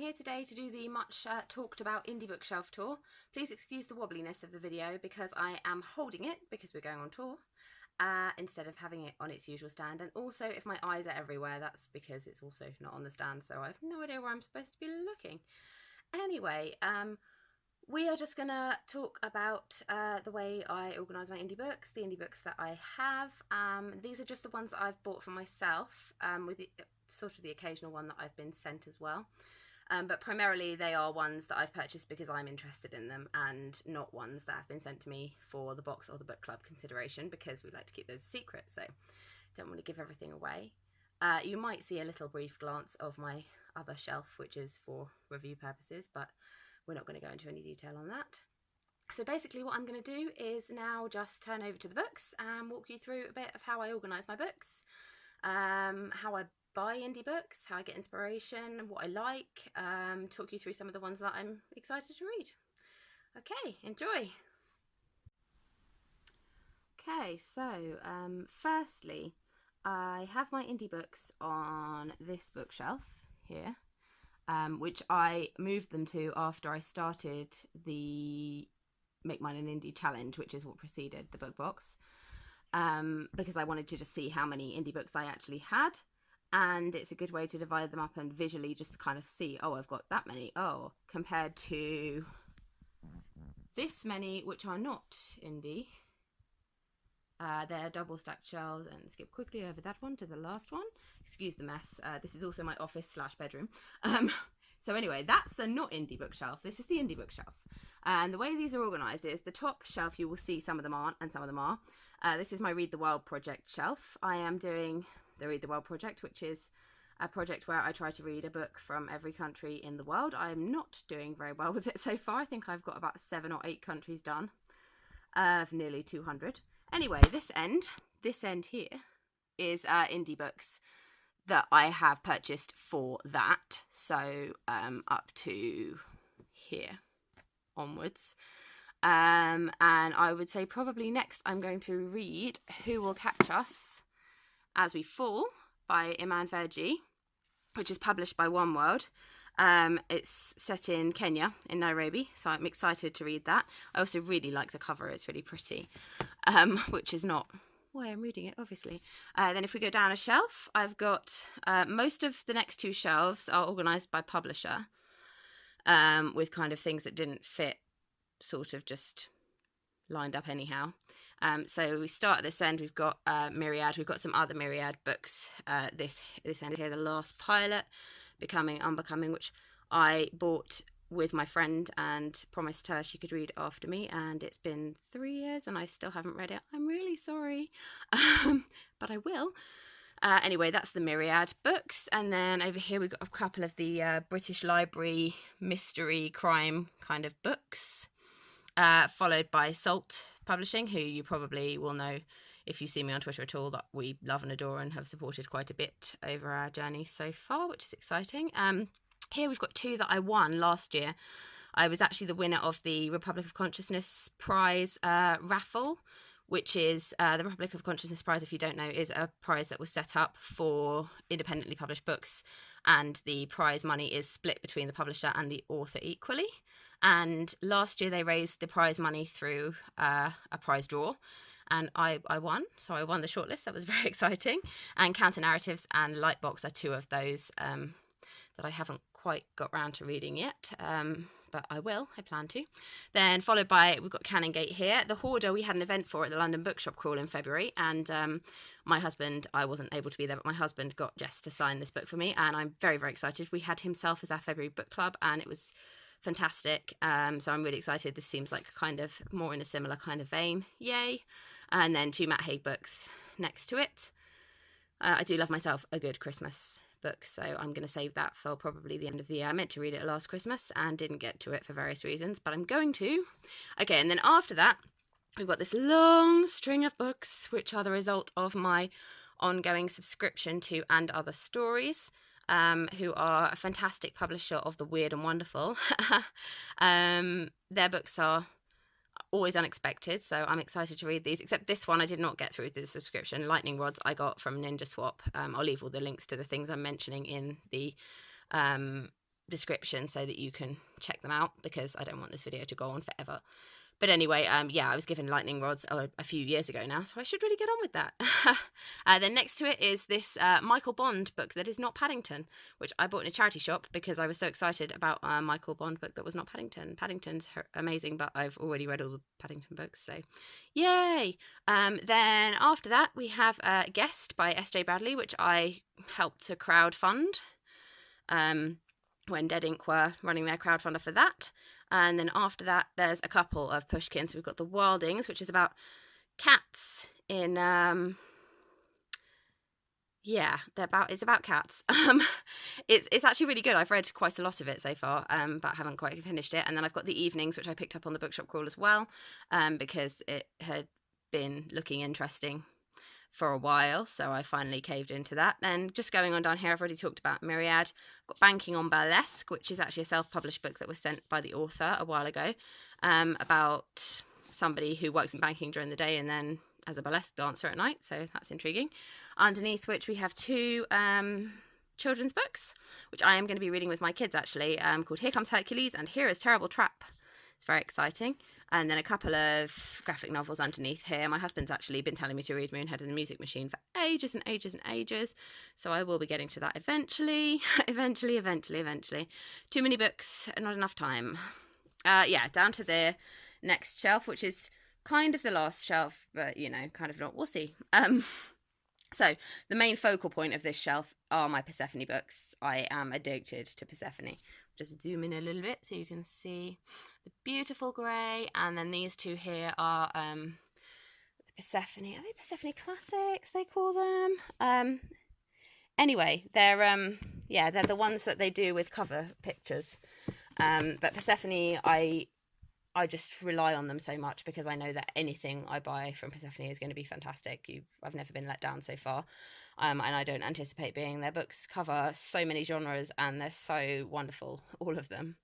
here today to do the much talked about indie bookshelf tour. Please excuse the wobbliness of the video because I am holding it because we're going on tour instead of having it on its usual stand, and also if my eyes are everywhere that's because it's also not on the stand, so I have no idea where I'm supposed to be looking. Anyway, we are just gonna talk about the way I organise my indie books, the indie books that I have. These are just the ones that I've bought for myself, with sort of the occasional one that I've been sent as well. But primarily they are ones that I've purchased because I'm interested in them, and not ones that have been sent to me for the box or the book club consideration, because we like to keep those a secret, so don't want to give everything away. You might see a little brief glance of my other shelf, which is for review purposes, but we're not going to go into any detail on that. So basically what I'm going to do is now just turn over to the books and walk you through a bit of how I organise my books, how I buy indie books, how I get inspiration, what I like, talk you through some of the ones that I'm excited to read. Okay, enjoy! Okay, so firstly, I have my indie books on this bookshelf here, which I moved them to after I started the Make Mine an Indie challenge, which is what preceded the book box, because I wanted to just see how many indie books I actually had, and it's a good way to divide them up and visually just kind of see, oh, I've got that many, oh, compared to this many which are not indie. They're double stacked shelves, and skip quickly over that one to the last one. Excuse the mess. This is also my office / bedroom. So anyway, that's the not indie bookshelf. This is the indie bookshelf. And the way these are organised is the top shelf, you will see some of them aren't and some of them are. This is my Read the World project shelf. I am doing the Read the World project, which is a project where I try to read a book from every country in the world. I'm not doing very well with it so far. I think I've got about 7 or 8 countries done, of nearly 200. Anyway, this end here is indie books that I have purchased for that. So up to here onwards. And I would say probably next I'm going to read Who Will Catch Us As We Fall by Iman Verjee, which is published by One World. It's set in Kenya, in Nairobi, so I'm excited to read that. I also really like the cover, it's really pretty, which is not why I'm reading it, obviously. Then if we go down a shelf, I've got most of the next 2 shelves are organised by publisher, with kind of things that didn't fit, sort of just lined up anyhow. So we start at this end, we've got Myriad, we've got some other Myriad books, this end here, The Last Pilot, Becoming Unbecoming, which I bought with my friend and promised her she could read after me, and it's been 3 years and I still haven't read it. I'm really sorry, but I will. Anyway, that's the Myriad books, and then over here we've got a couple of the British Library mystery crime kind of books, followed by Salt Publishing, who you probably will know if you see me on Twitter at all, that we love and adore and have supported quite a bit over our journey so far, which is exciting. Here we've got 2 that I won last year. I was actually the winner of the Republic of Consciousness Prize raffle, which is the Republic of Consciousness Prize, if you don't know, is a prize that was set up for independently published books, and the prize money is split between the publisher and the author equally. And last year they raised the prize money through a prize draw, and I won, so I won the shortlist. That was very exciting. And Counter Narratives and Lightbox are 2 of those that I haven't quite got round to reading yet, but I will, I plan to. Then followed by, we've got Canongate here. The Hoarder, we had an event for at the London Bookshop Crawl in February, and my husband, I wasn't able to be there, but my husband got Jess to sign this book for me, and I'm very, very excited. We had himself as our February book club, and it was fantastic, so I'm really excited. This seems like kind of more in a similar kind of vein. Yay. And then 2 Matt Haig books next to it. I do love myself a good Christmas book, so I'm going to save that for probably the end of the year. I meant to read it last Christmas and didn't get to it for various reasons, but I'm going to. Okay, and then after that, we've got this long string of books, which are the result of my ongoing subscription to And Other Stories, who are a fantastic publisher of the weird and wonderful. Their books are always unexpected, so I'm excited to read these, except this one I did not get through the subscription. Lightning Rods I got from Ninja Swap. I'll leave all the links to the things I'm mentioning in the description so that you can check them out, because I don't want this video to go on forever. But anyway, yeah, I was given lightning rods a few years ago now, so I should really get on with that. Then next to it is this Michael Bond book that is not Paddington, which I bought in a charity shop because I was so excited about a Michael Bond book that was not Paddington. Paddington's amazing, but I've already read all the Paddington books, so yay! Then after that, we have Guest by S.J. Bradley, which I helped to crowdfund when Dead Ink were running their crowdfunder for that. And then after that, there's a couple of Pushkins. We've got The Wildings, which is about cats in, it's about cats. It's actually really good. I've read quite a lot of it so far, but haven't quite finished it. And then I've got The Evenings, which I picked up on the bookshop crawl as well, because it had been looking interesting for a while, so I finally caved into that. Then just going on down here, I've already talked about Myriad. I've got Banking on Burlesque, which is actually a self-published book that was sent by the author a while ago, about somebody who works in banking during the day and then as a burlesque dancer at night, so that's intriguing. Underneath which we have two children's books, which I am going to be reading with my kids actually, called Here Comes Hercules and Here is Terrible Trap. It's very exciting. And then a couple of graphic novels underneath here. My husband's actually been telling me to read Moonhead and the Music Machine for ages and ages and ages. So I will be getting to that eventually. eventually. Too many books, not enough time. Yeah, down to the next shelf, which is kind of the last shelf, but, you know, kind of not. We'll see. So the main focal point of this shelf are my Persephone books. I am addicted to Persephone. Just zoom in a little bit so you can see the beautiful grey, and then these two here are the Persephone. Are they Persephone Classics, they call them? Anyway, they're they're the ones that they do with cover pictures. But Persephone, I just rely on them so much because I know that anything I buy from Persephone is going to be fantastic. I've never been let down so far. And I don't anticipate being. Their books cover so many genres and they're so wonderful, all of them.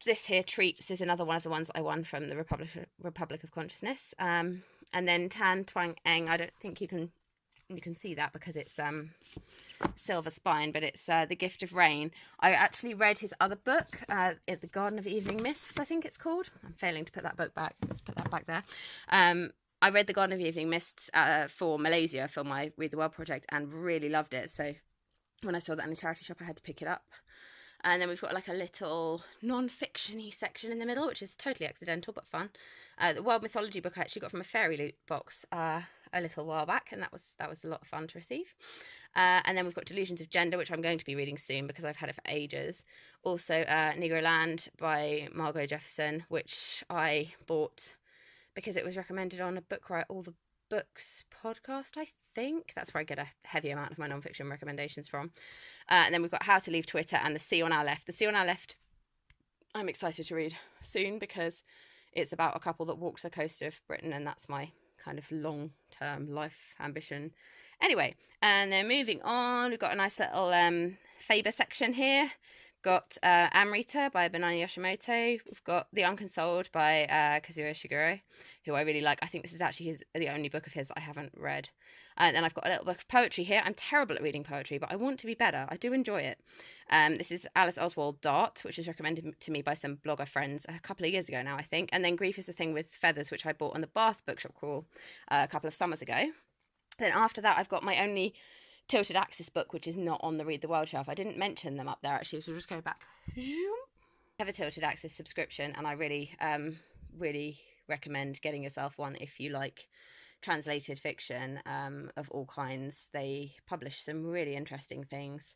This here, Treats, is another one of the ones I won from the Republic of Consciousness. And then Tan Twang Eng, I don't think you can see that because it's silver spine, but it's The Gift of Rain. I actually read his other book, The Garden of Evening Mists, I think it's called. I'm failing to put that book back. Let's put that back there. I read The Garden of Evening Mists for Malaysia for my Read the World project and really loved it. So when I saw that in a charity shop, I had to pick it up. And then we've got like a little non-fiction-y section in the middle, which is totally accidental but fun. The World Mythology book I actually got from a Fairy Loot box a little while back, and that was a lot of fun to receive. And then we've got Delusions of Gender, which I'm going to be reading soon because I've had it for ages. Also, Negroland by Margot Jefferson, which I bought because it was recommended on a Book Write All the Books podcast, I think. That's where I get a heavy amount of my non-fiction recommendations from. And then we've got How to Leave Twitter and The Sea on Our Left. The Sea on Our Left, I'm excited to read soon because it's about a couple that walks the coast of Britain, and that's my kind of long-term life ambition. Anyway, and then moving on, we've got a nice little Faber section here. Got Amrita by Banana Yoshimoto. We've got The Unconsoled by Kazuo Ishiguro, who I really like. I think this is actually the only book of his I haven't read. And then I've got a little book of poetry here. I'm terrible at reading poetry, but I want to be better. I do enjoy it. This is Alice Oswald Dart, which was recommended to me by some blogger friends a couple of years ago now, I think. And then Grief is the Thing with Feathers, which I bought on the Bath bookshop crawl a couple of summers ago. Then after that, I've got my only Tilted Axis book, which is not on the Read the World shelf. I didn't mention them up there, actually, so we'll just go back. I have a Tilted Axis subscription, and I really, really recommend getting yourself one if you like translated fiction of all kinds. They publish some really interesting things.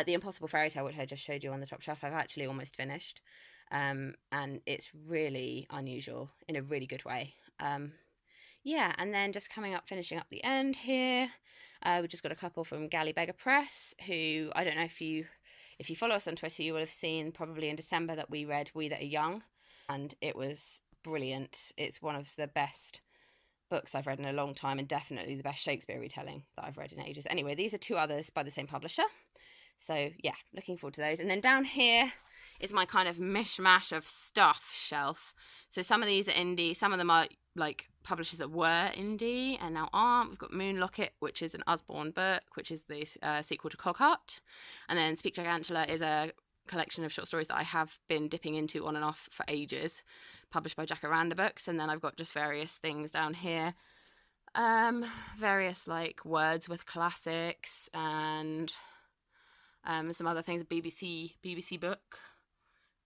The Impossible Fairy Tale, which I just showed you on the top shelf, I've actually almost finished. And it's really unusual in a really good way. Yeah, and then just finishing up the end here, we've just got a couple from Galley Beggar Press, who, I don't know if you follow us on Twitter, you will have seen probably in December that we read We That Are Young, and it was brilliant. It's one of the best books I've read in a long time, and definitely the best Shakespeare retelling that I've read in ages. Anyway, these are two others by the same publisher. So yeah, looking forward to those. And then down here is my kind of mishmash of stuff shelf. So some of these are indie, some of them are like publishers that were indie and now aren't. We've got Moonlocket, which is an Usborne book, which is the sequel to Cogheart. And then Speak Gigantula is a collection of short stories that I have been dipping into on and off for ages, published by Jacaranda Books. And then I've got just various things down here, various like Wordsworth classics and some other things, BBC book,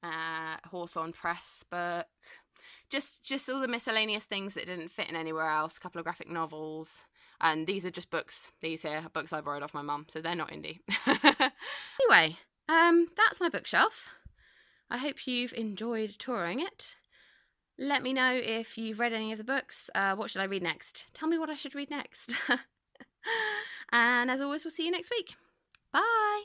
Hawthorne Press book, just all the miscellaneous things that didn't fit in anywhere else, a couple of graphic novels. And these are just books, these here are books I borrowed off my mum, so they're not indie. Anyway, that's my bookshelf. I hope you've enjoyed touring it. Let me know if you've read any of the books. What should I read next? Tell me what I should read next. And as always, we'll see you next week. Bye!